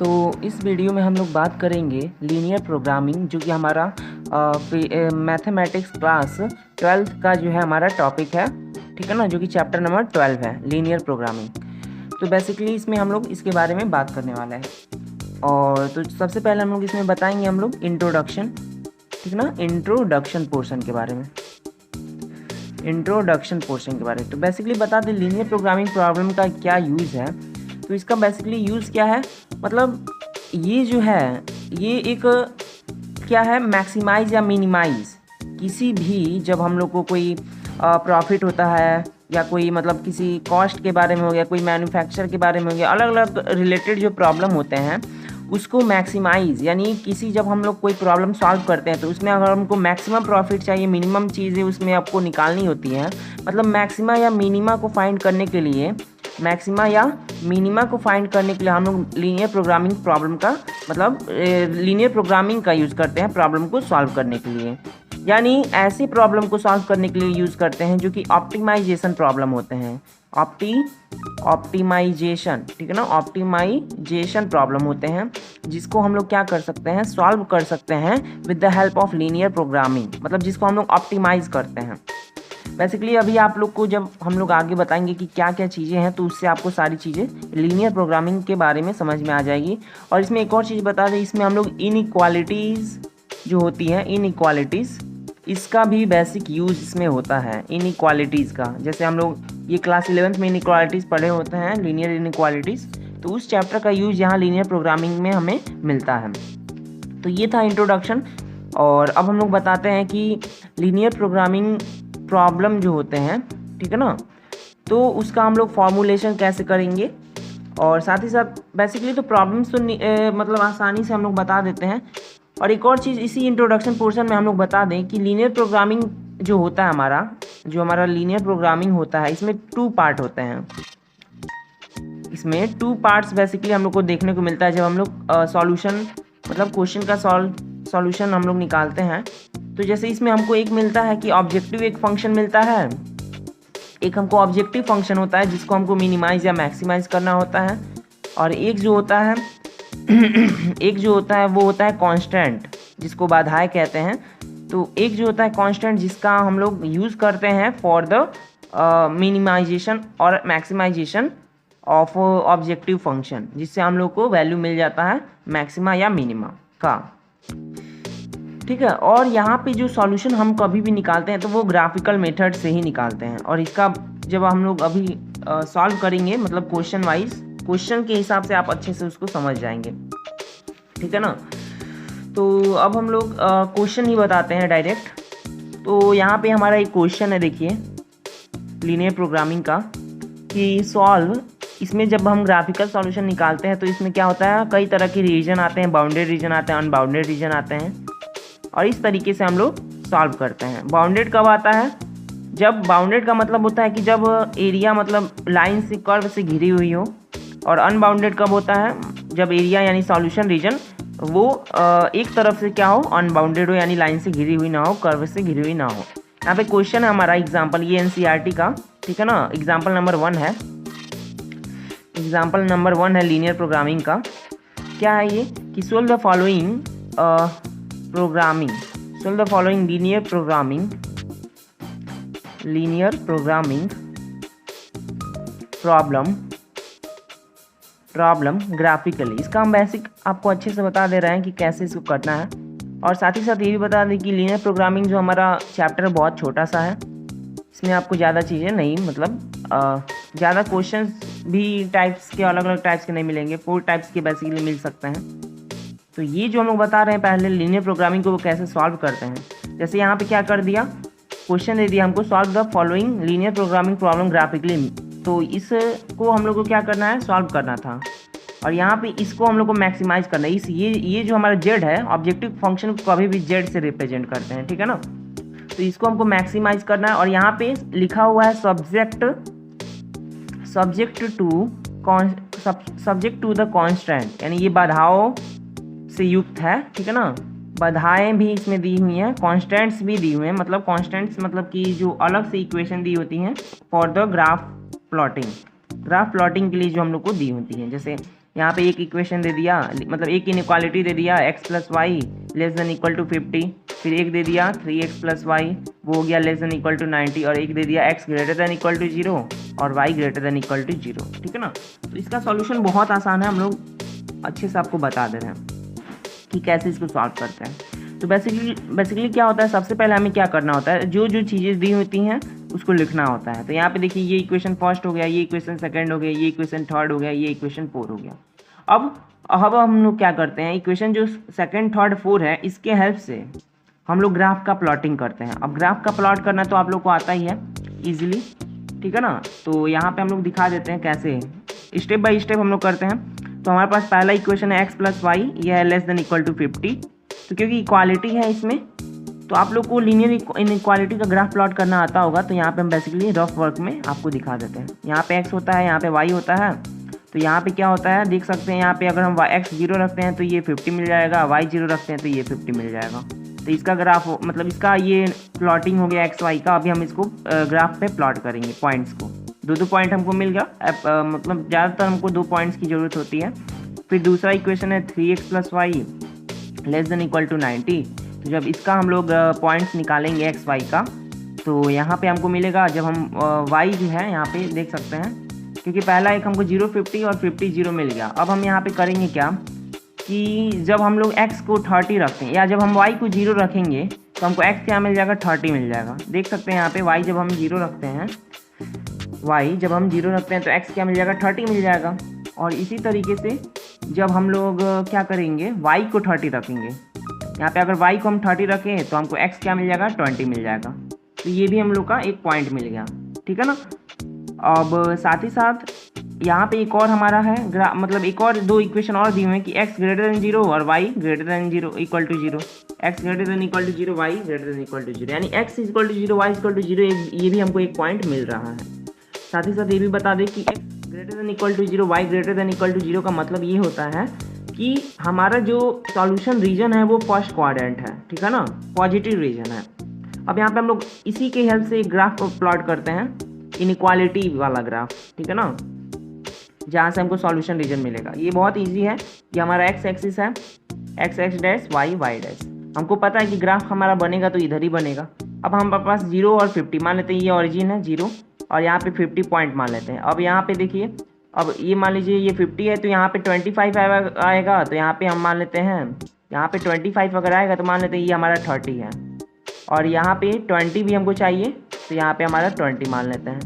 तो इस वीडियो में हम लोग बात करेंगे लीनियर प्रोग्रामिंग, जो कि हमारा मैथमेटिक्स क्लास 12th का जो है हमारा टॉपिक है, ठीक है ना, जो कि चैप्टर नंबर 12 है लीनियर प्रोग्रामिंग। तो बेसिकली इसमें हम लोग इसके बारे में बात करने वाला है। और तो सबसे पहले हम लोग इसमें बताएंगे हम लोग इंट्रोडक्शन, ठीक ना, इंट्रोडक्शन पोर्शन के बारे में। तो बेसिकली बता दें लीनियर प्रोग्रामिंग प्रॉब्लम का क्या यूज़ है। तो इसका बेसिकली यूज़ क्या है, मतलब ये जो है ये एक क्या है, मैक्सिमाइज या मिनिमाइज किसी भी, जब हम लोग को कोई प्रॉफिट होता है या कोई मतलब किसी कॉस्ट के बारे में हो गया, कोई मैन्युफैक्चर के बारे में हो गया, अलग अलग रिलेटेड जो प्रॉब्लम होते हैं उसको मैक्सिमाइज, यानी किसी जब हम लोग कोई प्रॉब्लम सॉल्व करते हैं तो उसमें अगर हमको मैक्सिमम प्रॉफिट चाहिए, मिनिमम चीज़ें उसमें आपको निकालनी होती हैं, मतलब मैक्सिमा या मिनिमा को फाइंड करने के लिए हम लोग लीनियर प्रोग्रामिंग प्रॉब्लम का मतलब लीनियर प्रोग्रामिंग का यूज़ करते हैं प्रॉब्लम को सॉल्व करने के लिए। यानी ऐसी प्रॉब्लम को सॉल्व करने के लिए यूज़ करते हैं जो कि ऑप्टिमाइजेशन प्रॉब्लम होते हैं, ऑप्टिमाइजेशन, ठीक है ना, ऑप्टिमाइजेशन प्रॉब्लम होते हैं, जिसको हम लोग क्या कर सकते हैं, सॉल्व कर सकते हैं with the help of linear programming, मतलब जिसको हम लोग ऑप्टिमाइज करते हैं। बेसिकली अभी आप लोग को जब हम लोग आगे बताएंगे कि क्या क्या चीज़ें हैं, तो उससे आपको सारी चीज़ें लीनियर प्रोग्रामिंग के बारे में समझ में आ जाएगी। और इसमें एक और चीज़ बता दें, इसमें हम लोग इनइक्वालिटीज़ जो होती हैं, इनइक्वालिटीज़, इसका भी बेसिक यूज़ इसमें होता है, इनइक्वालिटीज़ का। जैसे हम लोग ये क्लास 11th में इनइक्वालिटीज़ पढ़े होते हैं, लीनियर इनइक्वालिटीज़, तो उस चैप्टर का यूज़ यहाँ लीनियर प्रोग्रामिंग में हमें मिलता है। तो ये था इंट्रोडक्शन। और अब हम लोग बताते हैं कि लीनियर प्रोग्रामिंग प्रॉब्लम जो होते हैं, ठीक है ना, तो उसका हम लोग फॉर्मूलेशन कैसे करेंगे, और साथ ही साथ बेसिकली तो प्रॉब्लम्स तो मतलब आसानी से हम लोग बता देते हैं। और एक और चीज़ इसी इंट्रोडक्शन पोर्शन में हम लोग बता दें कि लीनियर प्रोग्रामिंग जो होता है हमारा लीनियर प्रोग्रामिंग होता है, इसमें 2 पार्ट होते हैं। इसमें 2 पार्ट्स बेसिकली हम लोग को देखने को मिलता है जब हम लोग सॉल्यूशन मतलब क्वेश्चन का सॉल्यूशन हम लोग निकालते हैं। तो जैसे इसमें हमको एक मिलता है कि ऑब्जेक्टिव एक फंक्शन मिलता है, एक हमको ऑब्जेक्टिव फंक्शन होता है जिसको हमको मिनिमाइज या मैक्सिमाइज करना होता है, और एक जो होता है वो होता है कांस्टेंट, जिसको बाधाएं कहते हैं। तो एक जो होता है कांस्टेंट जिसका हम लोग यूज़ करते हैं फॉर द मिनिमाइजेशन और मैक्सिमाइजेशन ऑफ ऑब्जेक्टिव फंक्शन, जिससे हम लोग को वैल्यू मिल जाता है मैक्सिमा या मिनिमा का, ठीक है। और यहाँ पे जो सॉल्यूशन हम कभी भी निकालते हैं तो वो ग्राफिकल मेथड से ही निकालते हैं, और इसका जब हम लोग अभी सॉल्व करेंगे, मतलब क्वेश्चन वाइज, क्वेश्चन के हिसाब से आप अच्छे से उसको समझ जाएंगे, ठीक है ना। तो अब हम लोग क्वेश्चन ही बताते हैं डायरेक्ट। तो यहाँ पे हमारा एक क्वेश्चन है, देखिए लीनियर प्रोग्रामिंग का, कि सॉल्व, इसमें जब हम ग्राफिकल सॉल्यूशन निकालते हैं तो इसमें क्या होता है, कई तरह के रीजन आते हैं, बाउंडेड रीजन आते हैं, अनबाउंडेड रीजन आते हैं, और इस तरीके से हम लोग सॉल्व करते हैं। बाउंडेड कब आता है, जब बाउंडेड का मतलब होता है कि जब एरिया मतलब लाइन से, कर्व से घिरी हुई हो, और अनबाउंडेड कब होता है, जब एरिया यानी सॉल्यूशन रीजन वो एक तरफ से क्या हो, अनबाउंडेड हो, यानी लाइन से घिरी हुई ना हो, कर्व से घिरी हुई ना हो। यहाँ पे क्वेश्चन है हमारा एग्जाम्पल, ये एनसीईआरटी का, ठीक है ना, एग्जाम्पल नंबर 1 है, एग्जाम्पल नंबर 1 है लीनियर प्रोग्रामिंग का। क्या है ये कि solve the following linear programming problem graphically. इसका हम बेसिक आपको अच्छे से बता दे रहे हैं कि कैसे इसको करना है, और साथ ही साथ ये भी बता दें कि लीनियर प्रोग्रामिंग जो हमारा चैप्टर बहुत छोटा सा है, इसमें आपको ज़्यादा चीज़ें नहीं, मतलब ज़्यादा क्वेश्चंस भी टाइप्स के, अलग अलग टाइप्स के नहीं मिलेंगे, 4 टाइप्स के बेसिकली मिल सकते हैं। तो ये जो हम लोग बता रहे हैं पहले लीनियर प्रोग्रामिंग को वो कैसे सॉल्व करते हैं। जैसे यहाँ पे क्या कर दिया, क्वेश्चन दे दिया हमको, solve the following linear programming problem graphically. तो इसको हम लोग को क्या करना है, सॉल्व करना था, और यहाँ पे इसको हम लोग को मैक्सिमाइज करना है। ये जो हमारा जेड है, ऑब्जेक्टिव फंक्शन को कभी भी जेड से रिप्रेजेंट करते हैं, ठीक है ना। तो इसको हमको मैक्सिमाइज करना है, और यहाँ पे लिखा हुआ है सब्जेक्ट टू द कांस्टेंट, यानी ये बाधाओं से युक्त है, ठीक है ना। बाधाएं भी इसमें दी हुई हैं, कांस्टेंट्स भी दी हुए हैं, मतलब कांस्टेंट्स मतलब कि जो अलग से इक्वेशन दी होती हैं for the graph plotting, graph plotting के लिए जो हम लोग को दी होती हैं। जैसे यहाँ पे एक इक्वेशन दे दिया, मतलब एक इनइक्वालिटी दे दिया x plus y less than equal to 50, फिर एक दे दिया 3x प्लस वाई वो हो गया लेस देन इक्वल टू 90, और एक दे दिया x greater than equal to 0 और y greater than equal to 0। ठीक है ना। तो इसका सॉल्यूशन बहुत आसान है, हम लोग अच्छे से आपको बता दे रहे हैं कि कैसे इसको सॉल्व करते हैं। तो बेसिकली क्या होता है, सबसे पहले हमें क्या करना होता है, जो जो चीज़ें दी होती हैं उसको लिखना होता है। तो यहाँ पे देखिए ये इक्वेशन फर्स्ट हो गया, ये इक्वेशन सेकंड हो गया, ये इक्वेशन थर्ड हो गया, ये इक्वेशन 4 हो गया। अब हम लोग क्या करते हैं, इक्वेशन जो सेकंड थर्ड 4 है इसके हेल्प से हम लोग ग्राफ का प्लॉटिंग करते हैं। अब ग्राफ का प्लॉट करना तो आप लोग को आता ही है ईजिली, ठीक है ना। तो यहाँ पे हम लोग दिखा देते हैं कैसे, स्टेप बाय स्टेप हम लोग करते हैं। तो हमारे पास पहला इक्वेशन है x प्लस वाई, यह है लेस देन इक्वल टू 50। तो क्योंकि इक्वालिटी है इसमें, तो आप लोग को लीनियर इनइक्वालिटी का ग्राफ प्लॉट करना आता होगा। तो यहाँ पे हम बेसिकली रफ वर्क में आपको दिखा देते हैं। यहाँ पे x होता है, यहाँ पे y होता है। तो यहाँ पे क्या होता है देख सकते हैं, यहाँ पे अगर हम x 0 रखते हैं तो ये 50 मिल जाएगा, y 0 रखते हैं तो ये 50 मिल जाएगा। तो इसका ग्राफ मतलब इसका ये प्लॉटिंग हो गया x y का। अभी हम इसको ग्राफ पे प्लॉट करेंगे पॉइंट्स को। दो पॉइंट हमको मिल गया, मतलब ज़्यादातर हमको 2 पॉइंट्स की ज़रूरत होती है। फिर दूसरा इक्वेशन है 3x plus y less than equal to 90। तो जब इसका हम लोग पॉइंट्स निकालेंगे एक्स वाई का, तो यहाँ पे हमको मिलेगा, जब हम वाई जो है यहाँ पे देख सकते हैं, क्योंकि पहला एक हमको 0 50 और 50 0 मिल गया। अब हम यहाँ पे करेंगे क्या कि जब हम लोग x को 30 रखते हैं, या जब हम y को 0 रखेंगे तो हमको x क्या मिल जाएगा, 30 मिल जाएगा। देख सकते हैं यहाँ पे y जब हम 0 रखते हैं, y जब हम 0 रखते हैं तो x क्या मिल जाएगा, 30 मिल जाएगा। और इसी तरीके से जब हम लोग क्या करेंगे, y को 30 रखेंगे, यहाँ पे अगर y को हम 30 रखें तो हमको x क्या मिल जाएगा, 20 मिल जाएगा। तो ये भी हम लोग का एक पॉइंट मिल गया, ठीक है ना। अब साथ ही साथ यहाँ पे एक और हमारा है मतलब एक और 2 इक्वेशन और दी हुए हैं कि x ग्रेटर देन 0 और y greater than 0 equal to 0, x greater than equal to 0, y greater than equal to 0, यानी x equal to 0, y equal to 0, ये भी हमको एक पॉइंट मिल रहा है। साथ ही साथ ये भी बता दें कि x greater than equal to 0, y greater than equal to 0 का मतलब ये होता है कि हमारा जो सॉल्यूशन रीजन है वो फर्स्ट क्वाड्रेंट है, ठीक है ना, पॉजिटिव रीजन है। अब यहाँ पे हम लोग इसी के हेल्प से एक ग्राफ को प्लॉट करते हैं, इनइक्वालिटी वाला ग्राफ, ठीक है ना, जहाँ से हमको सॉल्यूशन रीजन मिलेगा। ये बहुत इजी है, ये हमारा x एक्सिस है, x डैश y डैश। हमको पता है कि ग्राफ हमारा बनेगा तो इधर ही बनेगा। अब हमारे पास 0 और 50 मान लेते हैं, ये ओरिजिन है 0 और यहाँ पे 50 पॉइंट मान लेते हैं। अब यहाँ पे देखिए, अब ये मान लीजिए ये 50 है तो यहाँ पे 25 आएगा, तो यहाँ पे हम मान लेते हैं, यहाँ पे 25 अगर आएगा तो मान लेते हैं ये हमारा 30 है, और यहाँ पे 20 भी हमको चाहिए तो यहाँ पे हमारा 20 मान लेते हैं,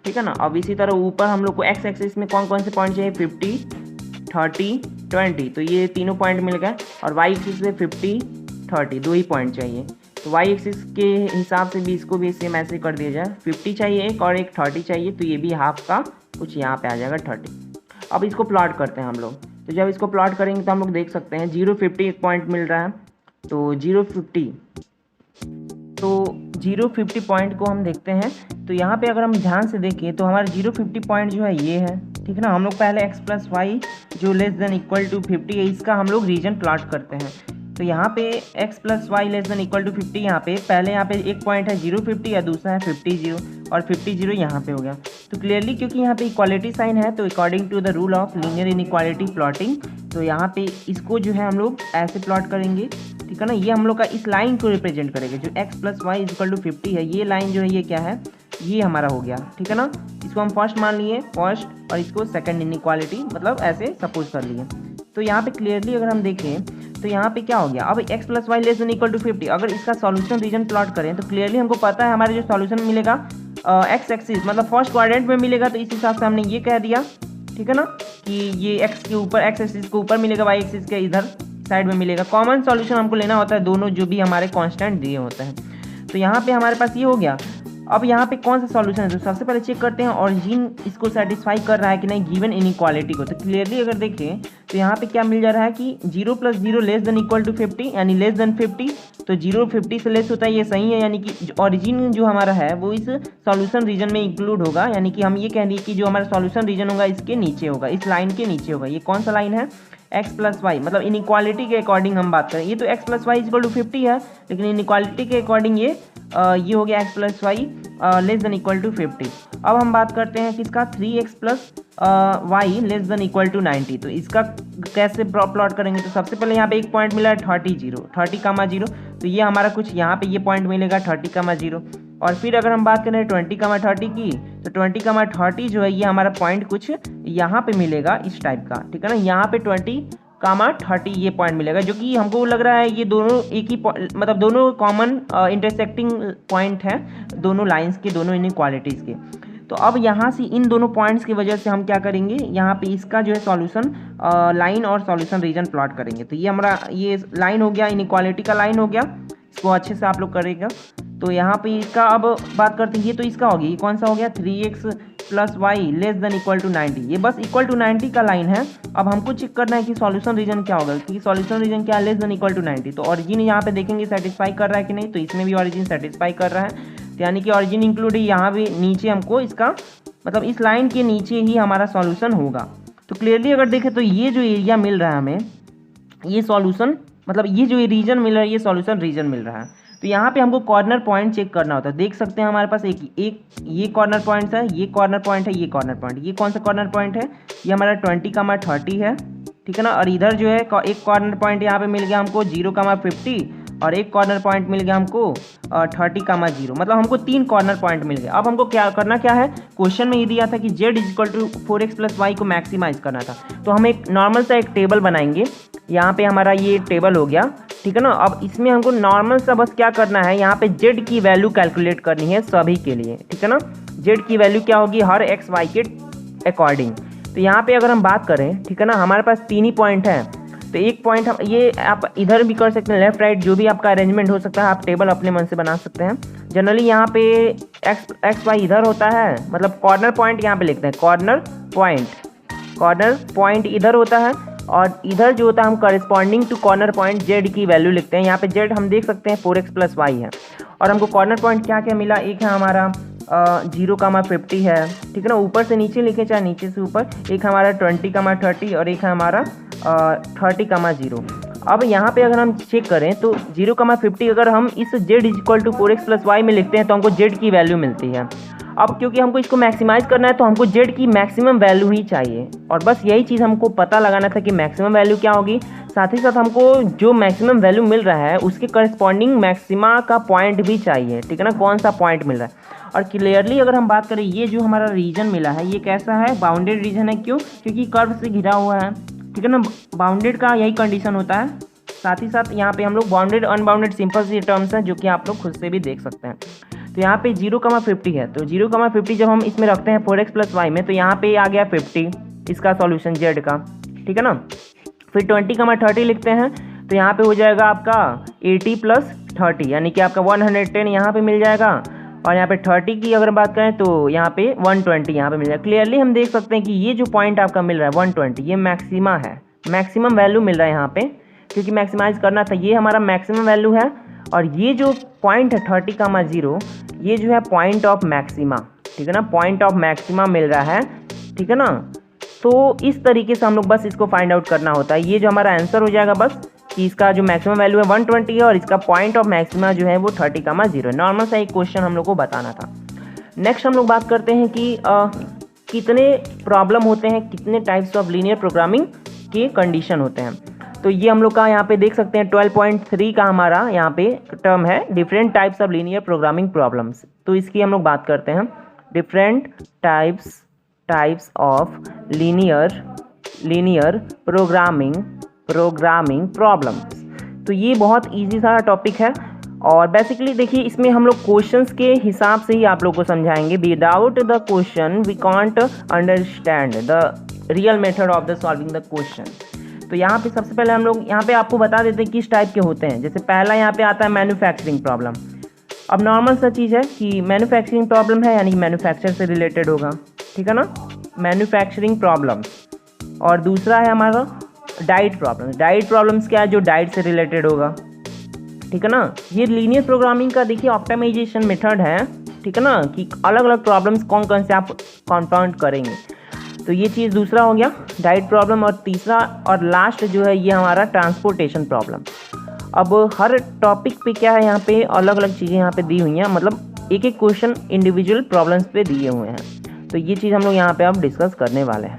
ठीक है ना। अब इसी तरह ऊपर हम लोग को x एक्सिस में कौन कौन से पॉइंट चाहिए, 50 30 20, तो ये तीनों पॉइंट मिल गए। और y एक्सिस में 50 30 2 ही पॉइंट चाहिए, तो y एक्सिस के हिसाब से भी इसको भी सेम ऐसे कर दिया जाए, 50 चाहिए एक और एक 30 चाहिए, तो ये भी हाफ का कुछ यहाँ पे आ जाएगा 30। अब इसको प्लॉट करते हैं हम लोग। तो जब इसको प्लॉट करेंगे तो हम लोग देख सकते हैं 0 50 एक पॉइंट मिल रहा है, तो 0 50 पॉइंट को हम देखते हैं। तो यहाँ पे अगर हम ध्यान से देखें तो हमारा 0 50 पॉइंट जो है ये है, ठीक है ना। हम लोग पहले x प्लस वाई जो लेस देन इक्वल टू 50 है, इसका हम लोग रीजन प्लॉट करते हैं। तो यहाँ पे x plus y less than equal to 50, यहाँ पे पहले यहाँ पे एक पॉइंट है 0 50 या दूसरा है 50 0 और 50 0 यहाँ पे हो गया। तो क्लियरली क्योंकि यहाँ पे इक्वालिटी साइन है, तो according to the rule of linear inequality plotting, तो यहाँ पे इसको जो है हम लोग ऐसे प्लॉट करेंगे, ठीक है ना। ये हम लोग का इस लाइन को रिप्रेजेंट करेगा, जो x plus y equal to 50 है, ये लाइन जो है ये क्या है, ये हमारा हो गया, ठीक है ना। इसको हम फर्स्ट मान लिए, फर्स्ट, और इसको सेकंड इनइक्वालिटी मतलब ऐसे सपोज कर लिए। तो यहाँ पे क्लियरली अगर हम देखें तो यहाँ पे क्या हो गया, अब x plus y less than equal to 50, अगर इसका सॉल्यूशन रीजन प्लॉट करें तो क्लियरली हमको पता है हमारे जो सॉल्यूशन मिलेगा x एक्सिस मतलब फर्स्ट क्वाड्रेंट में मिलेगा। तो इस हिसाब से हमने ये कह दिया, ठीक है ना, कि ये x के ऊपर, x एक्सिस के ऊपर मिलेगा, y एक्सिस के इधर साइड में मिलेगा। कॉमन सॉल्यूशन हमको लेना होता है दोनों जो भी हमारे कांस्टेंट दिए होते हैं। तो यहाँ पे हमारे पास ये हो गया। अब यहाँ पे कौन सा सॉल्यूशन है, तो सबसे पहले चेक करते हैं ऑरिजिन इसको सेटिस्फाई कर रहा है कि नहीं गिवन इनइक्वालिटी को। तो क्लियरली अगर देखें तो यहाँ पे क्या मिल जा रहा है कि 0 plus 0 less than equal to 50, यानी लेस देन 50, तो 0 50 से लेस होता है, ये सही है, यानी कि ऑरिजिन जो हमारा है वो इस सॉल्यूशन रीजन में इंक्लूड होगा, यानी कि हम ये कह रही कि जो हमारा सॉल्यूशन रीजन होगा इसके नीचे होगा, इस लाइन के नीचे होगा। ये कौन सा लाइन है, x प्लस वाई, मतलब इनइक्वालिटी के अकॉर्डिंग हम बात करें, ये तो x plus y equal to 50 है, लेकिन इनइक्वालिटी के अकॉर्डिंग ये ये हो गया x plus y less than equal to 50। अब हम बात करते हैं किसका 3x plus y less than equal to 90। तो इसका कैसे प्लॉट करेंगे? तो सबसे पहले यहाँ पे एक पॉइंट मिला है 30,0, तो ये हमारा कुछ यहाँ पे ये पॉइंट मिलेगा 30,0। और फिर अगर हम बात करें 20,30 की, तो 20,30 जो है ये हमारा पॉइंट कुछ यहाँ पे मिलेगा इस टाइप का, ठीक है ना। यहाँ पे 20,30 ये पॉइंट मिलेगा, जो कि हमको लग रहा है ये दोनों एक ही मतलब दोनों कॉमन इंटरसेक्टिंग पॉइंट है दोनों लाइंस के, दोनों इनइक्वालिटीज़ के। तो अब यहाँ से इन दोनों पॉइंट्स की वजह से हम क्या करेंगे, यहाँ पे इसका जो है सॉल्यूशन लाइन और सॉल्यूशन रीजन प्लॉट करेंगे। तो ये हमारा ये लाइन हो गया, इनइक्वालिटी का लाइन हो गया, इसको अच्छे से आप लोग करेगा। तो यहाँ पे इसका अब बात करते हैं, ये तो इसका हो गया, ये कौन सा हो गया 3x plus y less than equal to 90, ये बस इक्वल टू 90 का लाइन है। अब हमको चेक करना है कि सॉल्यूशन रीजन क्या होगा, कि सॉल्यूशन रीजन क्या है, लेस देन इक्वल टू 90। तो ऑरिजिन यहाँ पे देखेंगे सेटिस्फाई कर रहा है कि नहीं, तो इसमें भी ऑरिजिन सेटिस्फाई कर रहा है, यानी कि ऑरिजिन इंक्लूड है। यहाँ भी नीचे हमको इसका मतलब इस लाइन के नीचे ही हमारा सॉल्यूशन होगा। तो क्लियरली अगर देखें तो ये जो एरिया मिल रहा है हमें, ये सॉल्यूशन मतलब ये जो रीजन मिल रहा है ये सॉल्यूशन रीजन मिल रहा है। तो यहाँ पे हमको कॉर्नर पॉइंट चेक करना होता है। देख सकते हैं हमारे पास एक ये कॉर्नर पॉइंट है, ये कॉर्नर पॉइंट है, ये कॉर्नर पॉइंट, ये कौन सा कॉर्नर पॉइंट है, ये हमारा 20,30 है, ठीक है ना। और इधर जो है एक कॉर्नर पॉइंट यहाँ पे मिल गया हमको 0,50 और एक कॉर्नर पॉइंट मिल गया हमको 30,0, मतलब हमको 3 कॉर्नर पॉइंट मिल गए। अब हमको क्या करना क्या है, क्वेश्चन में ये दिया था कि z equal to 4x plus y को मैक्सिमाइज करना था। तो हम एक नॉर्मल सा एक टेबल बनाएंगे, यहाँ पे हमारा ये टेबल हो गया, ठीक है ना। अब इसमें हमको नॉर्मल सा बस क्या करना है, यहाँ पे z की वैल्यू कैलकुलेट करनी है सभी के लिए, ठीक है ना। z की वैल्यू क्या होगी हर x y के अकॉर्डिंग। तो यहाँ पे अगर हम बात करें, ठीक है ना, हमारे पास 3 ही पॉइंट है। तो एक पॉइंट हम ये आप इधर भी कर सकते हैं, लेफ्ट राइट जो भी आपका अरेंजमेंट हो सकता है, आप टेबल अपने मन से बना सकते हैं। जनरली यहाँ पे एक्स वाई इधर होता है, मतलब कॉर्नर पॉइंट यहाँ पे लिखते हैं, कॉर्नर पॉइंट इधर होता है, और इधर जो होता है हम corresponding to corner point z की वैल्यू लिखते हैं। यहाँ पे जेड हम देख सकते हैं 4x प्लस वाई है। और हमको कॉर्नर पॉइंट क्या क्या मिला, एक है हमारा 0,50 है, ठीक है ना, ऊपर से नीचे लिखे चाहे नीचे से ऊपर, एक हमारा 20,30 और एक है हमारा 30,0। अब यहाँ पे अगर हम चेक करें तो 0,50 अगर हम इस z equal to 4x plus y में लिखते हैं तो हमको z की वैल्यू मिलती है। अब क्योंकि हमको इसको मैक्सिमाइज करना है तो हमको z की मैक्सिमम वैल्यू ही चाहिए, और बस यही चीज़ हमको पता लगाना था कि मैक्सिमम वैल्यू क्या होगी। साथ ही साथ हमको जो मैक्सिमम वैल्यू मिल रहा है उसके करस्पॉन्डिंग मैक्सिमा का पॉइंट भी चाहिए, ठीक है ना, कौन सा पॉइंट मिल रहा है। और क्लियरली अगर हम बात करें, ये जो हमारा रीजन मिला है ये कैसा है, बाउंडेड रीजन है। क्यों? क्योंकि कर्व से घिरा हुआ है, ठीक है ना, बाउंडेड का यही कंडीशन होता है। साथ ही साथ यहाँ पे हम लोग बाउंडेड अनबाउंडेड सिंपल सी टर्म्स हैं जो कि आप लोग खुद से भी देख सकते हैं। तो यहाँ पे 0,50 है, तो 0,50 जब हम इसमें रखते हैं 4x प्लस वाई में, तो यहाँ पे आ गया 50 इसका सॉल्यूशन जेड का, ठीक है ना। फिर 20,30 लिखते हैं तो यहाँ पे हो जाएगा आपका 80 प्लस 30, यानी कि आपका 110 यहाँ पे मिल जाएगा। और यहाँ पे 30 की अगर बात करें तो यहाँ पे 120 यहाँ पे मिल जाएगा। क्लियरली हम देख सकते हैं कि ये जो पॉइंट आपका मिल रहा है 120, ये मैक्सिमा है, मैक्सिमम वैल्यू मिल रहा है यहाँ पे, क्योंकि मैक्सिमाइज करना था, ये हमारा मैक्सिमम वैल्यू है। और ये जो पॉइंट है 30,0 ये जो है पॉइंट ऑफ मैक्सिमा, ठीक है ना, पॉइंट ऑफ मैक्सिमा मिल रहा है, ठीक है ना। तो इस तरीके से हम लोग बस इसको फाइंड आउट करना होता है। ये जो हमारा आंसर हो जाएगा बस कि इसका जो मैक्सिमम वैल्यू है 120 है और इसका पॉइंट ऑफ मैक्सिमा जो है वो 30,0 है। नॉर्मल सा एक क्वेश्चन हम लोग को बताना था। नेक्स्ट हम लोग बात करते हैं कि कितने प्रॉब्लम होते हैं, कितने टाइप्स ऑफ लीनियर प्रोग्रामिंग के कंडीशन होते हैं। तो ये हम लोग का यहाँ पे देख सकते हैं 12.3 का हमारा यहाँ पे टर्म है, different types of linear programming problems. तो इसकी हम लोग बात करते हैं, different types of linear programming problems. तो ये बहुत इजी सा टॉपिक है, और बेसिकली देखिए इसमें हम लोग क्वेश्चंस के हिसाब से ही आप लोग को समझाएंगे। Without the question we can't understand the real method of the solving the question. तो यहाँ पे सबसे पहले हम लोग यहाँ पे आपको बता देते हैं किस टाइप के होते हैं। जैसे पहला यहाँ पे आता है मैन्युफैक्चरिंग प्रॉब्लम। अब नॉर्मल सा चीज़ है कि मैन्युफैक्चरिंग प्रॉब्लम है, यानी कि मैन्युफैक्चर से रिलेटेड होगा, ठीक है ना, मैन्युफैक्चरिंग प्रॉब्लम। और दूसरा है हमारा डाइट प्रॉब्लम। डाइट प्रॉब्लम्स क्या है, जो डाइट से रिलेटेड होगा, ठीक है ना। ये लीनियर प्रोग्रामिंग का देखिए ऑप्टिमाइजेशन मेथड है, ठीक है ना, कि अलग अलग प्रॉब्लम्स कौन कौन से आप कंपाउंड करेंगे। तो ये चीज़ दूसरा हो गया डाइट प्रॉब्लम। और तीसरा और लास्ट जो है ये हमारा ट्रांसपोर्टेशन प्रॉब्लम। अब हर टॉपिक पे क्या है, यहाँ पे अलग अलग चीज़ें यहाँ पे दी हुई हैं, मतलब एक एक क्वेश्चन इंडिविजुअल प्रॉब्लम्स पे दिए हुए हैं। तो ये चीज़ हम लोग यहाँ पे अब डिस्कस करने वाले हैं।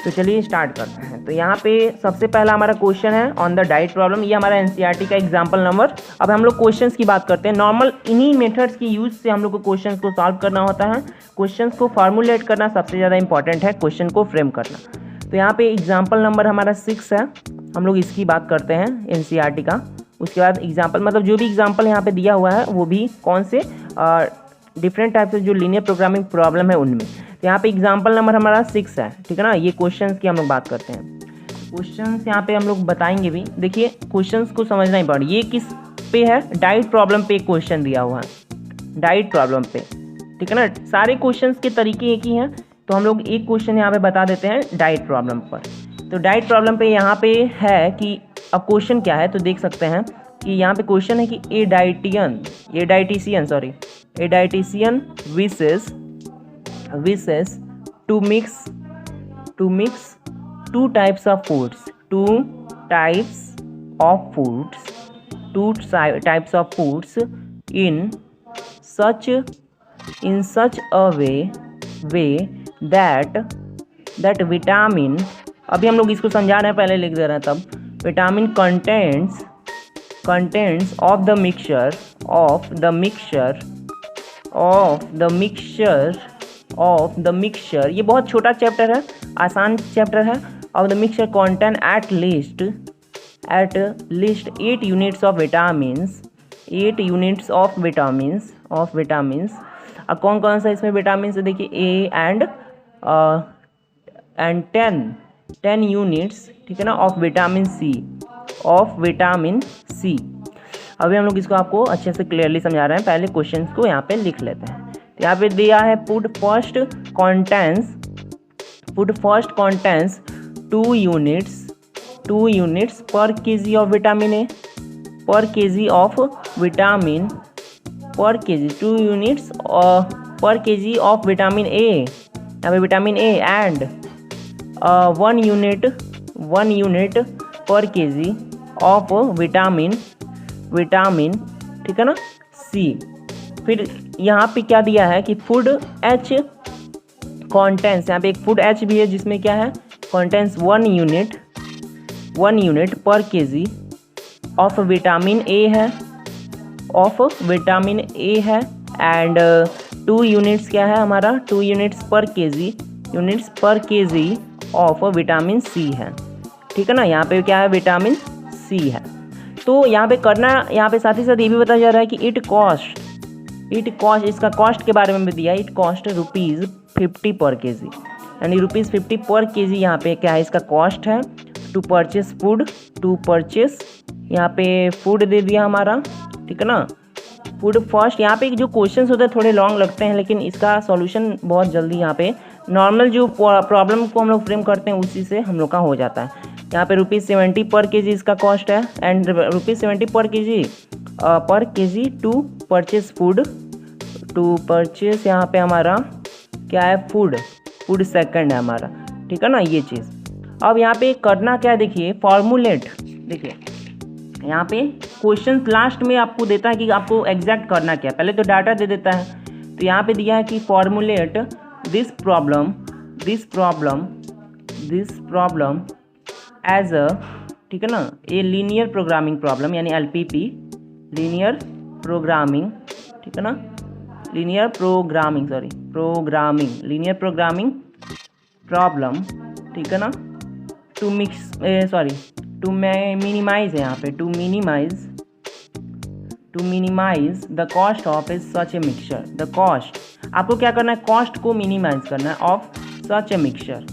तो चलिए स्टार्ट करते हैं। तो यहाँ पे सबसे पहला हमारा क्वेश्चन है ऑन द डाइट प्रॉब्लम। ये हमारा एनसीईआरटी का एग्जाम्पल नंबर। अब हम लोग क्वेश्चंस की बात करते हैं। नॉर्मल इन्हीं मेथड्स की यूज से हम लोग को क्वेश्चंस को सॉल्व करना होता है। क्वेश्चंस को फॉर्मुलेट करना सबसे ज़्यादा इंपॉर्टेंट है, क्वेश्चन को फ्रेम करना। तो यहाँ पे एग्जाम्पल नंबर हमारा 6 है, हम लोग इसकी बात करते हैं एनसीईआरटी का। उसके बाद एग्जाम्पल मतलब जो भी एग्जाम्पल यहाँ पे दिया हुआ है वो भी कौन से डिफरेंट टाइप से जो लीनियर प्रोग्रामिंग प्रॉब्लम है उनमें। तो यहाँ पे एग्जाम्पल नंबर हमारा 6 है, ठीक है ना। ये क्वेश्चंस की हम लोग बात करते हैं। क्वेश्चंस यहाँ पे हम लोग बताएंगे भी। देखिए क्वेश्चंस को समझना ही पड़ेगा। ये किस पे है, डाइट प्रॉब्लम पे क्वेश्चन दिया हुआ है, डाइट प्रॉब्लम पे, ठीक है ना। सारे क्वेश्चंस के तरीके एक ही हैं, तो हम लोग एक क्वेश्चन यहाँ पे बता देते हैं डाइट प्रॉब्लम पर। तो डाइट प्रॉब्लम पे यहाँ पे है कि अब क्वेश्चन क्या है, तो देख सकते हैं कि यहाँ पे क्वेश्चन है कि ए dietitian wishes to mix two types of foods in such a way that vitamin, अभी हम लोग इसको समझा रहे हैं, पहले लिख दे रहे हैं तब। Vitamin contents of the mixture, ये बहुत छोटा चैप्टर है, आसान चैप्टर है। of the mixture contain at least 8 units of vitamins, 8 units of vitamins। अब कौन कौन सा इसमें विटामिन है, देखिए ए एंड 10 यूनिट्स, ठीक है ना, ऑफ विटामिन सी। अभी हम लोग इसको आपको अच्छे से क्लियरली समझा रहे हैं। पहले क्वेश्चन को यहाँ पे लिख लेते हैं। तो यहाँ पे दिया है food first contains 2 units per kg of vitamin A, per kg of vitamin, per kg 2 units per kg of vitamin A, यहाँ पे vitamin A and 1 unit per kg of vitamin, ठीक है ना, सी। फिर यहाँ पे क्या दिया है कि फूड H कॉन्टेंस, यहाँ पे एक फूड H भी है जिसमें क्या है, कॉन्टेंस 1 unit पर kg ऑफ विटामिन A है एंड 2 यूनिट्स क्या है हमारा, 2 यूनिट्स पर kg ऑफ विटामिन सी है, ठीक है ना। यहाँ पे क्या है, विटामिन सी है। तो यहाँ पे करना, यहाँ पे साथ ही साथ ये भी बताया जा रहा है कि इट कॉस्ट, इसका कॉस्ट के बारे में भी दिया है। इट कॉस्ट ₹50 पर kg, यानी ₹50 पर kg यहाँ पे क्या है, इसका कॉस्ट है। टू परचेस यहाँ पे फूड दे दिया हमारा, ठीक है ना। फूड फर्स्ट, यहाँ पे जो क्वेश्चंस होते हैं थोड़े लॉन्ग लगते हैं, लेकिन इसका सॉल्यूशन बहुत जल्दी यहाँ पे नॉर्मल जो प्रॉब्लम को हम लोग फ्रेम करते हैं उसी से हम लोग का हो जाता है। यहाँ पे ₹70 पर kg इसका कॉस्ट है एंड ₹70 पर kg टू परचेस फूड, यहाँ पे हमारा क्या है, फूड सेकंड है हमारा, ठीक है ना, ये चीज़। अब यहाँ पे करना क्या है, देखिए फॉर्मूलेट, देखिए यहाँ पे क्वेश्चन लास्ट में आपको देता है कि आपको एग्जैक्ट करना क्या है। पहले तो डाटा दे देता है, तो यहाँ पे दिया है कि फॉर्मूलेट दिस प्रॉब्लम एज अ, ठीक है ना, ए लीनियर प्रोग्रामिंग प्रॉब्लम, यानी LPP, लीनियर प्रोग्रामिंग, ठीक है ना, लीनियर प्रोग्रामिंग प्रॉब्लम, ठीक है ना। टू मिनिमाइज है यहाँ पे, to minimise the cost of such a mixture. The cost, आपको क्या करना है, कॉस्ट को मिनिमाइज करना है ऑफ सच ए मिक्सचर।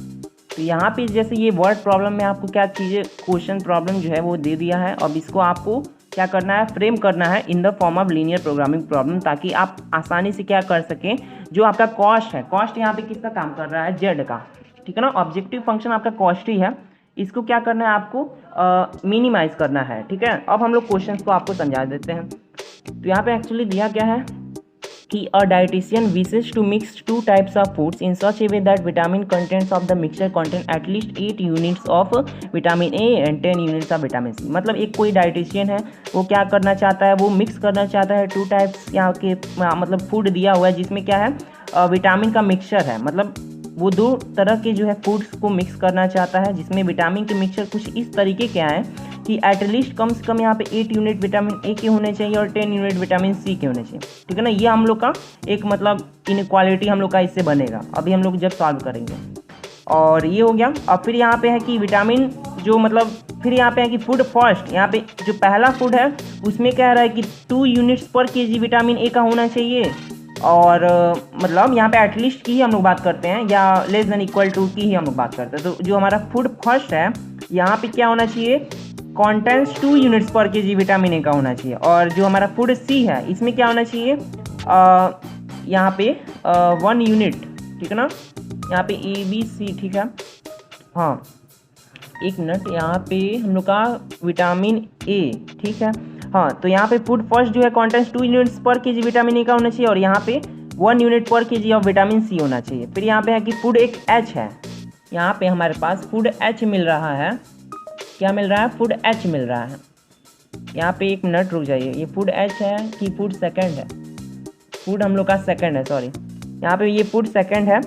तो यहाँ पे जैसे ये वर्ड प्रॉब्लम में आपको क्या चीज़ें, क्वेश्चन प्रॉब्लम जो है वो दे दिया है। अब इसको आपको क्या करना है, फ्रेम करना है in the form of linear programming problem, ताकि आप आसानी से क्या कर सकें, जो आपका कॉस्ट है, कॉस्ट यहाँ पे किसका काम कर रहा है, जेड का, ठीक है ना। ऑब्जेक्टिव फंक्शन आपका कॉस्ट ही है, इसको क्या करना है, आपको मिनिमाइज करना है, ठीक है। अब हम लोग क्वेश्चन को आपको समझा देते हैं। तो यहाँ पे एक्चुअली दिया क्या है, कि a dietitian wishes to mix two types of foods in such a way that vitamin contents of the mixture contain at least 8 units of vitamin A and 10 units of vitamin C। मतलब एक कोई dietitian है, वो क्या करना चाहता है, वो मिक्स करना चाहता है टू टाइप्स यहाँ के मतलब फूड दिया हुआ है जिसमें क्या है विटामिन का मिक्सचर है। मतलब वो दो तरह के जो है फूड्स को मिक्स करना चाहता है जिसमें विटामिन के मिक्सचर कुछ इस तरीके के आए कि एटलीस्ट कम से कम यहाँ पे 8 यूनिट विटामिन ए के होने चाहिए और 10 यूनिट विटामिन सी के होने चाहिए। ठीक है ना, ये हम लोग का एक मतलब इनक्वालिटी हम लोग का इससे बनेगा, अभी हम लोग जब सॉल्व करेंगे। और ये हो गया। अब फिर यहाँ पे है कि विटामिन जो मतलब फिर यहाँ पे है कि फूड फर्स्ट, यहाँ पे जो पहला फूड है उसमें कह रहा है कि 2 यूनिट्स पर केजी विटामिन ए का होना चाहिए और मतलब यहाँ पे एटलीस्ट की ही हम लोग बात करते हैं या लेस देन इक्वल टू की ही हम लोग बात करते हैं। तो जो हमारा फूड फर्स्ट है यहाँ पे क्या होना चाहिए, कॉन्टेंट्स 2 यूनिट्स पर केजी विटामिन ए का होना चाहिए। और जो हमारा फूड सी है इसमें क्या होना चाहिए, यहाँ पे 1 यूनिट, ठीक है ना, यहाँ पे ABC, ठीक है। हाँ एक मिनट, यहाँ पे हम लोग का विटामिन ए, ठीक है। हाँ तो यहाँ पे फूड फर्स्ट जो है कॉन्टेंट्स 2 यूनिट्स पर केजी विटामिन ए का होना चाहिए और यहाँ पे 1 यूनिट पर केजी ऑफ विटामिन सी होना चाहिए। फिर यहाँ पे है कि फूड एक एच है, यहाँ पे हमारे पास फूड एच मिल रहा है। क्या मिल रहा है, फूड एच मिल रहा है। यहाँ पे एक मिनट रुक जाइए, ये फूड एच है कि फूड सेकंड है, फूड हम लोग का सेकंड है, सॉरी यहाँ पे ये फूड सेकंड है।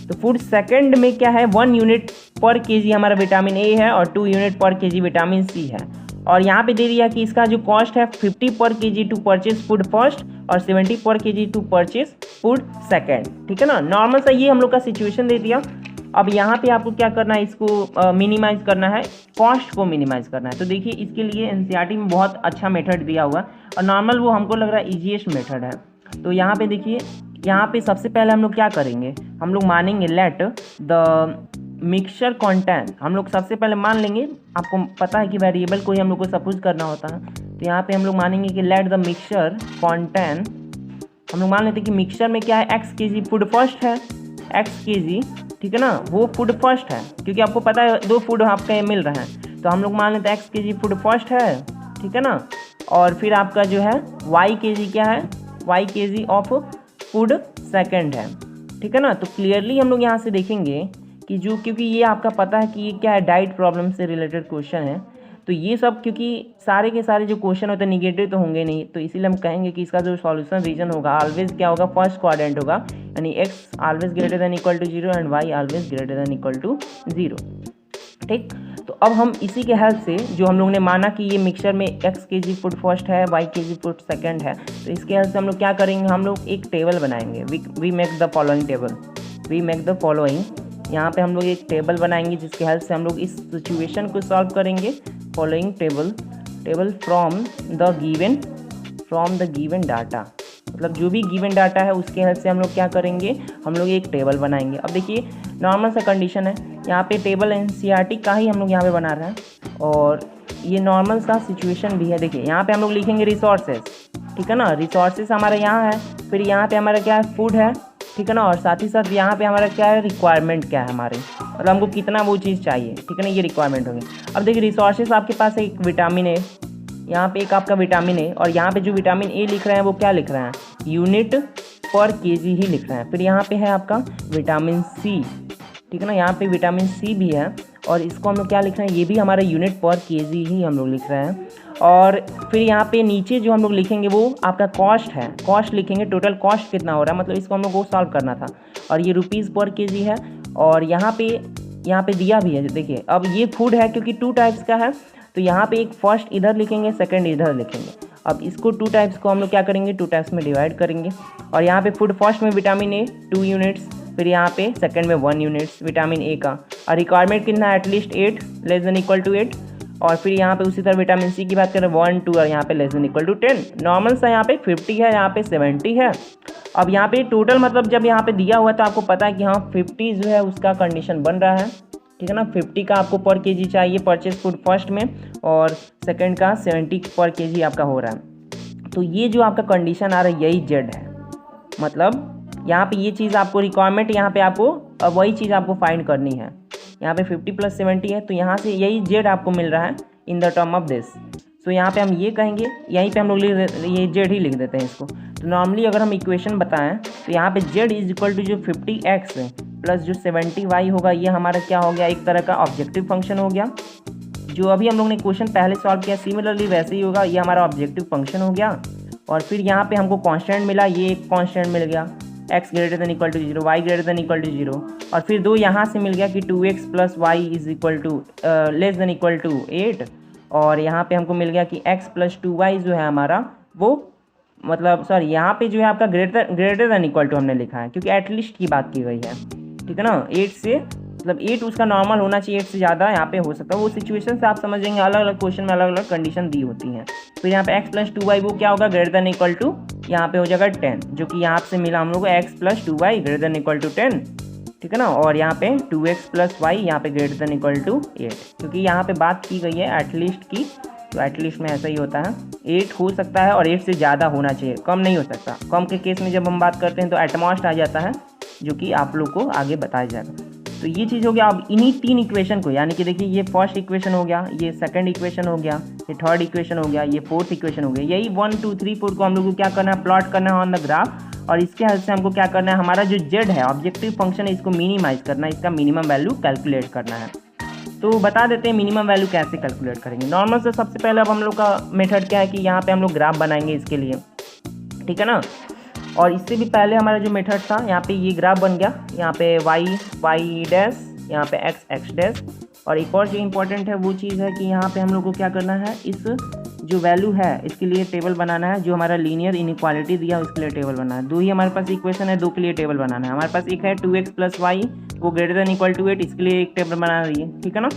तो फूड सेकंड में क्या है, 1 यूनिट पर केजी हमारा विटामिन ए है और 2 यूनिट पर केजी विटामिन सी है। और यहाँ पे दे दिया कि इसका जो कॉस्ट है 50 पर kg to purchase food first और 70 पर kg to purchase food second. ठीक है ना, नॉर्मल सा ये हम लोग का सिचुएशन दे दिया। अब यहाँ पे आपको क्या करना है, इसको मिनिमाइज करना है, कॉस्ट को मिनिमाइज करना है। तो देखिए इसके लिए एनसीईआरटी में बहुत अच्छा मेथड दिया हुआ है और नॉर्मल वो हमको लग रहा है ईजीएस्ट मेथड है। तो यहाँ पे देखिए, यहाँ पे सबसे पहले हम लोग क्या करेंगे, हम लोग मानेंगे लेट द मिक्सचर कंटेंट, हम लोग सबसे पहले मान लेंगे, आपको पता है कि वेरिएबल को ही हम लोग को सपोज करना होता है। तो यहाँ पे हम लोग मानेंगे कि लेट द मिक्सचर कंटेंट, हम लोग मान लेते हैं कि मिक्सचर में क्या है, x केजी फूड फर्स्ट है, x केजी, ठीक है ना, वो फूड फर्स्ट है क्योंकि आपको पता है 2 फूड आपके मिल रहे हैं। तो हम लोग मान लेते हैं x केजी फूड फर्स्ट है, ठीक है ना, और फिर आपका जो है y केजी क्या है, y KG of food second है, ठीक है ना। तो क्लियरली हम लोग यहाँ से देखेंगे कि जो, क्योंकि ये आपका पता है कि ये क्या है, डाइट प्रॉब्लम से रिलेटेड क्वेश्चन है, तो ये सब क्योंकि सारे के सारे जो क्वेश्चन होते हैं निगेटिव तो होंगे नहीं, तो इसीलिए हम कहेंगे कि इसका जो सॉल्यूशन रीजन होगा ऑलवेज क्या होगा, फर्स्ट क्वाड्रेंट होगा, यानी x always greater than equal to 0 and y always greater than equal to 0। ठीक, तो अब हम इसी के हेल्प से जो हम लोग ने माना कि ये मिक्सचर में x केजी फूड फर्स्ट है, y केजी फूड सेकंड है, तो इसके हेल्प से हम लोग क्या करेंगे, हम लोग एक टेबल बनाएंगे। We make the following table, we make the following, यहाँ पे हम लोग एक टेबल बनाएंगे जिसके हेल्प से हम लोग इस सिचुएशन को सॉल्व करेंगे। Following table from the given data, मतलब जो भी गिवन डाटा है उसके हेल्प से हम लोग क्या करेंगे, हम लोग एक टेबल बनाएंगे। अब देखिए नॉर्मल सा कंडीशन है, यहाँ पे टेबल एनसीईआरटी का ही हम लोग यहाँ पे बना रहे हैं और ये नॉर्मल सा सिचुएशन भी है। देखिए यहाँ पे हम लोग लिखेंगे रिसोर्सेज, ठीक है ना, रिसोर्सेज हमारा यहाँ है, फिर यहाँ पे हमारा क्या है, फूड है, ठीक है ना, और साथ ही साथ यहाँ पे हमारा क्या है, रिक्वायरमेंट क्या है हमारे, मतलब हमको कितना वो चीज़ चाहिए, ठीक है ना, ये रिक्वायरमेंट होगी। अब देखिए रिसोर्सेज आपके पास है, एक विटामिन ए, यहाँ पे एक आपका विटामिन ए, और यहाँ पे जो विटामिन ए लिख रहे हैं वो क्या लिख रहे हैं, यूनिट पर केजी ही लिख रहे हैं। फिर यहाँ पे है आपका विटामिन सी, ठीक है ना, यहाँ पे विटामिन सी भी है और इसको हम लोग क्या लिख रहे हैं, ये भी हमारा यूनिट पर केजी ही हम लोग लिख रहे हैं। और फिर यहाँ पे नीचे जो हम लोग लिखेंगे वो आपका कॉस्ट है, कॉस्ट लिखेंगे, टोटल कॉस्ट कितना हो रहा है, मतलब इसको हम लोग को सॉल्व करना था, और ये रुपीज़ पर केजी है। और यहाँ पे दिया भी है, देखिए अब ये फूड है क्योंकि 2 टाइप्स का है, तो यहाँ पे एक फर्स्ट इधर लिखेंगे, सेकंड इधर लिखेंगे। अब इसको 2 टाइप्स को हम लोग क्या करेंगे, 2 टाइप्स में डिवाइड करेंगे। और यहाँ पे फूड फर्स्ट में विटामिन ए 2 यूनिट्स, फिर यहाँ पे सेकंड में 1 यूनिट्स विटामिन ए का, और रिक्वायरमेंट कितना है, at least 8 less than equal to 8। और फिर यहाँ पे उसी तरह विटामिन सी की बात करें 1 2 और यहाँ पे less than equal to 10। Normal सा यहाँ पे 50 है, यहाँ पे 70 है। अब यहाँ पे टोटल मतलब जब यहाँ पे दिया हुआ है तो आपको पता है कि हाँ 50 जो है उसका कंडीशन बन रहा है, ठीक है ना, 50 का आपको पर केजी चाहिए परचेज फूड फर्स्ट में, और सेकंड का 70 पर केजी आपका हो रहा है। तो ये जो आपका कंडीशन आ रहा है यही जेड है, मतलब यहाँ पे ये चीज़ आपको रिक्वायरमेंट, यहाँ पे आपको वही चीज़ आपको फाइंड करनी है। यहाँ पे 50 + 70 है, तो यहाँ से यही जेड आपको मिल रहा है in the term of this. So यहाँ पे हम ये कहेंगे, यहीं पे हम लोग ये जेड ही लिख देते हैं इसको। तो नॉर्मली अगर हम इक्वेशन बताएं तो यहाँ पे z इज इक्वल टू जो 50x प्लस जो 70y होगा, ये हमारा क्या हो गया, एक तरह का ऑब्जेक्टिव फंक्शन हो गया। जो अभी हम लोग ने क्वेश्चन पहले सॉल्व किया सिमिलरली वैसे ही होगा, ये हमारा ऑब्जेक्टिव फंक्शन हो गया। और फिर यहाँ पे हमको कांस्टेंट मिला, ये एक कांस्टेंट मिल गया x greater than equal to 0, y greater than equal to 0, और फिर 2 यहाँ से मिल गया कि 2x plus y is equal to less than equal to 8, और यहाँ पे हमको मिल गया कि x प्लस 2y जो है हमारा वो मतलब सॉरी यहाँ पे जो है आपका ग्रेटर देन इक्वल टू हमने लिखा है क्योंकि एटलीस्ट की बात की गई है, ठीक है ना। 8 से मतलब 8 उसका नॉर्मल होना चाहिए, 8 से ज़्यादा यहाँ पे हो सकता है, वो सिचुएशन से आप समझेंगे, अलग अलग क्वेश्चन में अलग अलग कंडीशन दी होती हैं। तो यहाँ पे x प्लस 2y वो क्या होगा, ग्रेटर देन इक्वल टू यहाँ पे हो जाएगा 10, जो कि यहाँ से मिला हम लोग को x प्लस 2y greater than equal to 10, ठीक है ना। और यहाँ पे 2x प्लस वाई यहाँ पे ग्रेटर देन इक्वल टू 8, क्योंकि यहाँ पे बात की गई है एटलीस्ट की, तो एटलीस्ट में ऐसा ही होता है, 8 हो सकता है और 8 से ज़्यादा होना चाहिए, कम नहीं हो सकता। कम के केस में जब हम बात करते हैं तो एटमॉस्ट आ जाता है, जो कि आप लोग को आगे बताया जाएगा। तो ये चीज़ हो गया। अब इन्हीं 3 इक्वेशन को, यानी कि देखिए ये फर्स्ट इक्वेशन हो गया, ये सेकंड इक्वेशन हो गया, ये थर्ड इक्वेशन हो गया, ये फोर्थ इक्वेशन हो गया, यही 1 2 3 4 को हम लोग को क्या करना है, प्लॉट करना है ऑन द ग्राफ। और इसके हेल्प से हमको क्या करना है, हमारा जो z है ऑब्जेक्टिव फंक्शन है, इसको मिनिमाइज करना है, इसका मिनिमम वैल्यू कैलकुलेट करना है। तो बता देते हैं मिनिमम वैल्यू कैसे कैलकुलेट करेंगे। नॉर्मल से सबसे पहले अब हम लोग का मेथड क्या है कि यहाँ पे हम लोग ग्राफ बनाएंगे इसके लिए, ठीक है ना। और इससे भी पहले हमारा जो मेथड था, यहाँ पे ये ग्राफ बन गया, यहाँ पे y डैश, यहाँ पे x डैश। और एक और जो इम्पोर्टेंट है वो चीज़ है कि यहाँ पे हम लोग को क्या करना है, इस जो वैल्यू है इसके लिए टेबल बनाना है, जो हमारा लीनियर इनइक्वालिटी दिया है उसके लिए टेबल बनाना है। 2 ही हमारे पास इक्वेशन है, 2 के लिए टेबल बनाना है। हमारे पास एक है 2x प्लस वाई वो ग्रेटर देन इक्वल टू 8, इसके लिए एक टेबल बना रही है, ठीक है ना।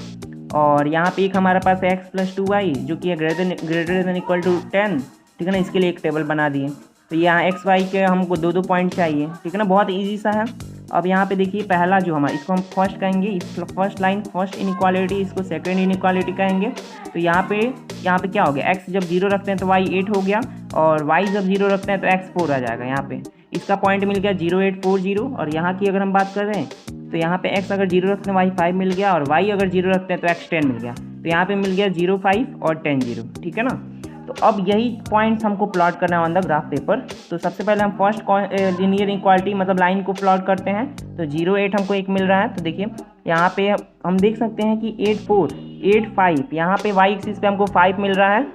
और यहाँ पे एक हमारे पास है x प्लस 2y जो कि है ग्रेटर देन इक्वल टू 10, ठीक है ना, इसके लिए एक टेबल बना दिए। तो यहाँ एक्स वाई के हमको 2 पॉइंट चाहिए, ठीक है ना, बहुत ईजी सा है। अब यहाँ पे देखिए पहला जो हमारा, इसको हम फर्स्ट कहेंगे, इस फर्स्ट लाइन फर्स्ट इनइक्वालिटी, इसको सेकंड इनइक्वालिटी कहेंगे। तो यहाँ पे क्या हो गया, x जब 0 रखते हैं तो y 8 हो गया, और y जब 0 रखते हैं तो x 4 आ जाएगा। यहाँ पे इसका पॉइंट मिल गया 0 8 4 0। और यहाँ की अगर हम बात करें तो यहाँ पे x अगर 0 रखते हैं y 5 मिल गया, और y अगर 0 रखते हैं तो x 10 मिल गया। तो यहाँ पे मिल गया 0 5 और 10 0, ठीक है ना। तो अब यही पॉइंट्स हमको प्लॉट करना है ऑन द ग्राफ पेपर। तो सबसे पहले हम फर्स्ट लीनियर इक्वालिटी मतलब लाइन को प्लॉट करते हैं। तो 0 8 हमको एक मिल रहा है, तो देखिए यहाँ पे हम देख सकते हैं कि 8 4 8 5, यहाँ पे y एक्सिस पे हमको 5 मिल रहा है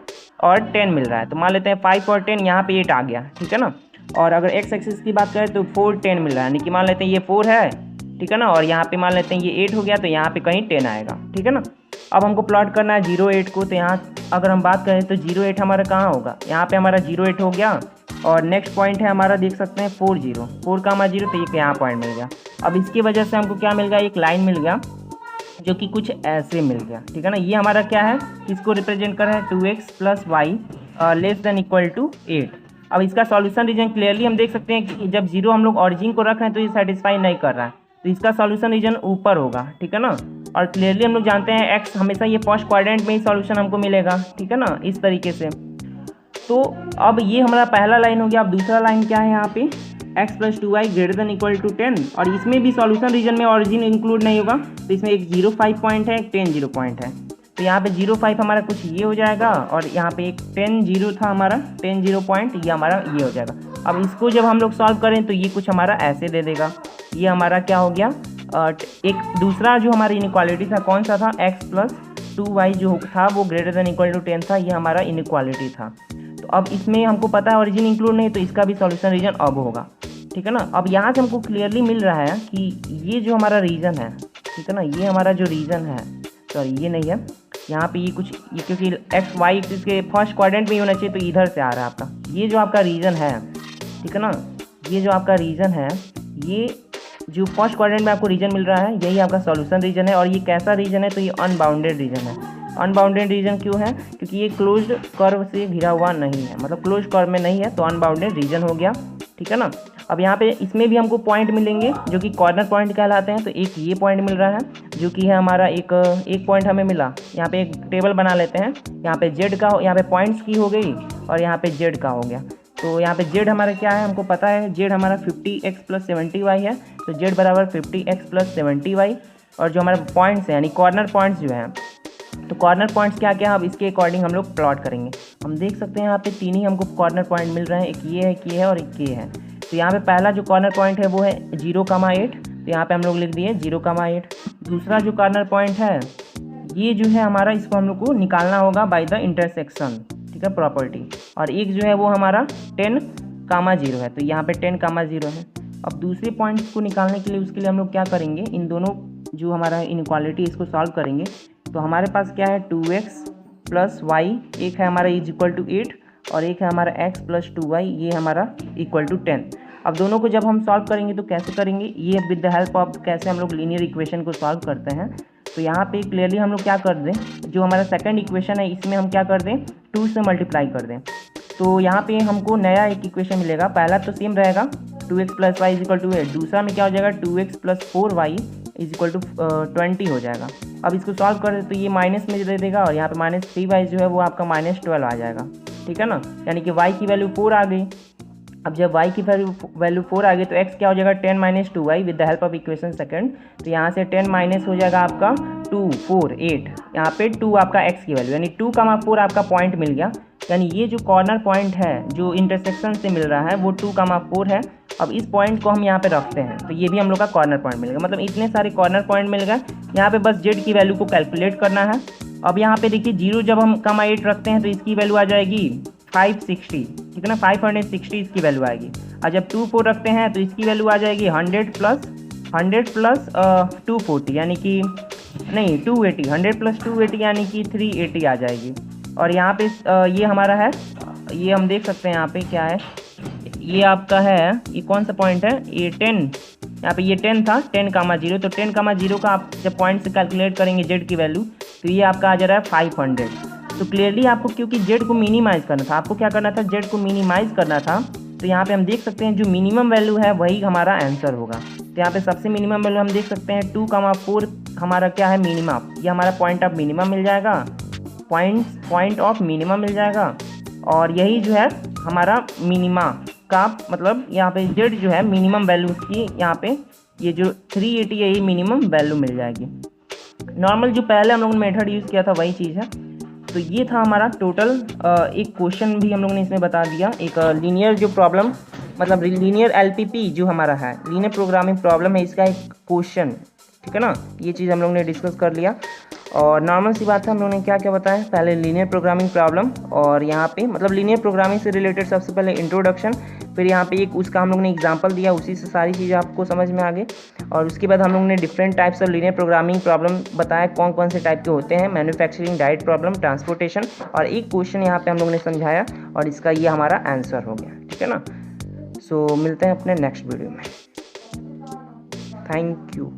और 10 मिल रहा है। तो मान लेते हैं 5 और 10, यहाँ पे 8 आ गया, ठीक है ना। और अगर x एक्सिस की बात करें तो 4 10 मिल रहा है, यानी कि मान लेते हैं ये 4 है, ठीक है ना, और यहाँ पे मान लेते हैं ये 8 हो गया, तो यहाँ पे कहीं 10 आएगा, ठीक है ना। अब हमको प्लॉट करना है 0 8 को। तो यहाँ अगर हम बात करें तो 0 8 हमारा कहाँ होगा, यहाँ पे हमारा 0 8 हो गया, और नेक्स्ट पॉइंट है हमारा देख सकते हैं 4 0 4 का हमारा 0, तो ये यहाँ पॉइंट मिल गया। अब इसकी वजह से हमको क्या मिल गया, एक लाइन मिल गया जो कि कुछ ऐसे मिल गया, ठीक है ना। ये हमारा क्या है, इसको रिप्रेजेंट कर रहा है 2x plus y less than equal to 8। अब इसका सॉल्यूशन रीजन क्लियरली हम देख सकते हैं कि जब 0 हम लोग ऑरिजिन को रख रहे हैं तो ये सेटिस्फाई नहीं कर रहा है, तो इसका सॉल्यूशन रीजन ऊपर होगा, ठीक है ना। और क्लियरली हम लोग जानते हैं x हमेशा ये फर्स्ट क्वाड्रेंट में ही सॉल्यूशन हमको मिलेगा, ठीक है ना, इस तरीके से। तो अब ये हमारा पहला लाइन हो गया। अब दूसरा लाइन क्या है, यहाँ पे x प्लस 2y greater than equal to 10, और इसमें भी सॉल्यूशन रीजन में ऑरिजिन इंक्लूड नहीं होगा, तो इसमें एक 0 5 पॉइंट है, एक 10 0 पॉइंट है। तो यहाँ पे 0 5 हमारा कुछ ये हो जाएगा, और यहाँ पे एक 10 0 था हमारा 10 0 पॉइंट, ये हमारा ये हो जाएगा। अब इसको जब हम लोग सॉल्व करें तो ये कुछ हमारा ऐसे दे देगा। ये हमारा क्या हो गया, एक दूसरा जो हमारी इनइक्वालिटी था कौन सा था, x प्लस 2y जो था वो ग्रेटर देन इक्वल टू 10 था, ये हमारा इनइक्वालिटी था। तो अब इसमें हमको पता है ऑरिजिन इंक्लूड नहीं, तो इसका भी सॉल्यूशन रीजन अब होगा, ठीक है ना। अब यहाँ से हमको क्लियरली मिल रहा है कि ये जो हमारा रीजन है, ठीक है ना, ये हमारा जो रीजन है, सॉरी ये नहीं है, यहाँ पे ये कुछ ये क्योंकि एक्स वाई इसके फर्स्ट क्वाड्रेंट में ही होना चाहिए, तो इधर से आ रहा है आपका ये जो आपका रीजन है, ठीक है ना। ये जो आपका रीजन है, ये जो फर्स्ट क्वाड्रेंट में आपको रीजन मिल रहा है, यही आपका सॉल्यूशन रीजन है। और ये कैसा रीजन है, तो ये अनबाउंडेड रीजन है। अनबाउंडेड रीजन क्यों है, क्योंकि ये क्लोज्ड कर्व से घिरा हुआ नहीं है, मतलब क्लोज कर्व में नहीं है, तो अनबाउंडेड रीजन हो गया, ठीक है ना। अब यहाँ पे इसमें भी हमको पॉइंट मिलेंगे जो कि कॉर्नर पॉइंट कहलाते हैं। तो एक ये पॉइंट मिल रहा है जो कि है हमारा एक पॉइंट हमें मिला। यहाँ पे एक टेबल बना लेते हैं, यहाँ पे जेड का, यहाँ पे पॉइंट्स की हो गई और यहाँ पे जेड का हो गया। तो यहाँ पे जेड हमारा क्या है, हमको पता है जेड हमारा 50x प्लस 70y है, तो जेड बराबर 50x प्लस 70y। और जो हमारे पॉइंट्स हैं यानी कॉर्नर पॉइंट्स जो हैं, तो कॉर्नर पॉइंट्स क्या क्या, अब इसके अकॉर्डिंग हम लोग प्लॉट करेंगे। हम देख सकते हैं यहाँ पे तीन ही हमको कॉर्नर पॉइंट मिल रहे हैं, एक ये है, एक ये है और एक ये है। तो यहाँ पे पहला जो कॉर्नर पॉइंट है वो है 0,8, तो यहाँ पे हम लोग लिख दिए 0,8। दूसरा जो कॉर्नर पॉइंट है ये जो है हमारा, इसको हम लोग को निकालना होगा बाय द इंटरसेक्शन, ठीक है, प्रॉपर्टी। और एक जो है वो हमारा 10,0 है, तो यहाँ पे 10,0 है। अब दूसरे पॉइंट को निकालने के लिए उसके लिए हम लोग क्या करेंगे, इन दोनों जो हमारा इनइक्वालिटी इसको सॉल्व करेंगे। तो हमारे पास क्या है 2x प्लस वाई, एक है हमारा इज इक्वल टू 8 और एक है हमारा x प्लस 2y, ये हमारा इक्वल टू 10। अब दोनों को जब हम सॉल्व करेंगे तो कैसे करेंगे, ये विद द हेल्प ऑफ कैसे हम लोग लीनियर इक्वेशन को सॉल्व करते हैं। तो यहाँ पे क्लियरली हम लोग क्या कर दें, जो हमारा सेकंड इक्वेशन है इसमें हम क्या कर दें, 2 से मल्टीप्लाई कर दें। तो यहाँ पे हमको नया एक इक्वेशन मिलेगा। पहला तो सेम रहेगा 2x plus y is equal to 8, दूसरा में क्या हो जाएगा 2x plus 4y is equal to 20 हो जाएगा। अब इसको सॉल्व कर दे तो ये माइनस में दे देगा और यहाँ पे -3y जो है वो आपका -12 आ जाएगा, ठीक है ना, यानी कि y की वैल्यू 4 आ गई। अब जब y की वैल्यू 4 आ गई तो x क्या हो जाएगा 10 - 2y with the help of equation second. तो यहाँ से 10 माइनस हो जाएगा आपका 2 4 8, यहाँ पे 2 आपका x की वैल्यू, यानी 2,4 आपका पॉइंट मिल गया। यानी ये जो कॉर्नर पॉइंट है जो इंटरसेक्शन से मिल रहा है वो 2,4 है। अब इस पॉइंट को हम यहाँ पे रखते हैं तो ये भी हम लोग का कॉर्नर पॉइंट मिल गया। मतलब इतने सारे कॉर्नर पॉइंट मिल गए। यहाँ पे बस z की वैल्यू को कैलकुलेट करना है। अब यहाँ पे देखिए 0 जब हम 8 रखते हैं तो इसकी वैल्यू आ जाएगी 560, ठीक है ना, 560 इसकी वैल्यू आएगी। और जब 2 4 रखते हैं तो इसकी वैल्यू आ जाएगी 100 प्लस 240, यानी कि नहीं 280, 100 प्लस 280 यानी कि 380 आ जाएगी। और यहाँ पे ये हमारा है, ये हम देख सकते हैं यहाँ पे क्या है, ये आपका है, ये कौन सा पॉइंट है, ये 10, यहाँ पे ये 10 था 10,0, तो 10,0 का आप जब पॉइंट से कैलकुलेट करेंगे z की वैल्यू तो ये आपका आ जा रहा है 500। तो क्लियरली आपको क्योंकि z को मिनिमाइज़ करना था, आपको क्या करना था, z को मिनिमाइज़ करना था। तो यहाँ पे हम देख सकते हैं जो मिनिमम वैल्यू है वही हमारा आंसर होगा। तो यहाँ पे सबसे मिनिमम वैल्यू हम देख सकते हैं 2,4 हमारा क्या है मिनिमम, ये हमारा पॉइंट ऑफ मिनिमम मिल जाएगा, पॉइंट ऑफ मिनिमम मिल जाएगा। और यही जो है हमारा मिनिमा का मतलब यहाँ पे z जो है मिनिमम वैल्यू की, यहाँ पे ये जो 380 है ये मिनिमम वैल्यू मिल जाएगी। नॉर्मल जो पहले हम लोगों ने मेथड यूज़ किया था वही चीज़ है। तो ये था हमारा टोटल, एक क्वेश्चन भी हम लोगों ने इसमें बता दिया, एक लीनियर जो प्रॉब्लम मतलब लीनियर एलपीपी जो हमारा है, लीनियर प्रोग्रामिंग प्रॉब्लम है, इसका एक क्वेश्चन, ठीक है ना, ये चीज़ हम लोग ने डिस्कस कर लिया। और नॉर्मल सी बात है, हम लोगों ने क्या क्या बताया, पहले लीनियर प्रोग्रामिंग प्रॉब्लम, और यहाँ पे मतलब लीनियर प्रोग्रामिंग से रिलेटेड सबसे पहले इंट्रोडक्शन, फिर यहाँ पे एक उसका हम लोग ने एग्जांपल दिया, उसी से सारी चीज़ें आपको समझ में आ गई। और उसके बाद हम लोग ने different types of linear programming problem बताया, कौन कौन से टाइप के होते हैं, मैन्युफैक्चरिंग, डाइट प्रॉब्लम, ट्रांसपोर्टेशन, और एक क्वेश्चन यहाँ पे हम लोग ने समझाया और इसका ये हमारा आंसर हो गया, ठीक है ना। सो मिलते हैं अपने नेक्स्ट वीडियो में। Thank you.